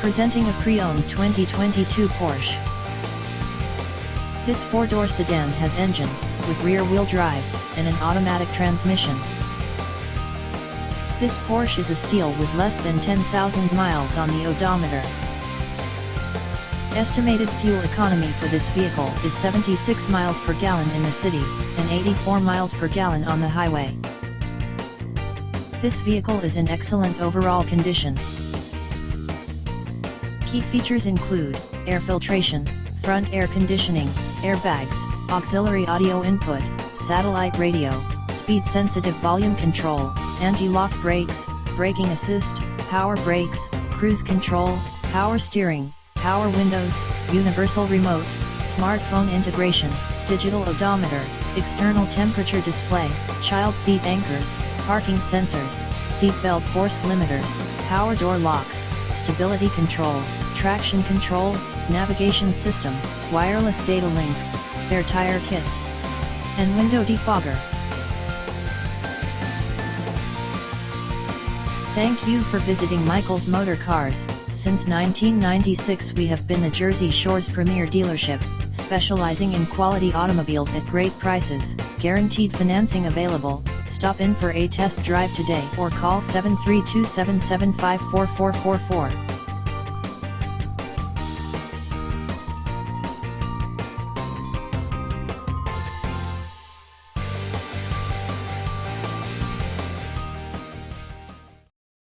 Presenting a pre-owned 2022 Porsche. This four-door sedan has engine, with rear-wheel drive, and an automatic transmission. This Porsche is a steal with less than 10,000 miles on the odometer. Estimated fuel economy for this vehicle is 76 miles per gallon in the city, and 84 miles per gallon on the highway. This vehicle is in excellent overall condition. Key features include air filtration, front air conditioning, airbags, auxiliary audio input, satellite radio, speed-sensitive volume control, anti-lock brakes, braking assist, power brakes, cruise control, power steering, power windows, universal remote, smartphone integration, digital odometer, external temperature display, child seat anchors, parking sensors, seat belt force limiters, power door locks, stability control, traction control, navigation system, wireless data link, spare tire kit, and window defogger. Thank you for visiting Michael's Motorcars. Since 1996 we have been the Jersey Shore's premier dealership, specializing in quality automobiles at great prices, guaranteed financing available. Stop in for a test drive today or call 732-775-4444.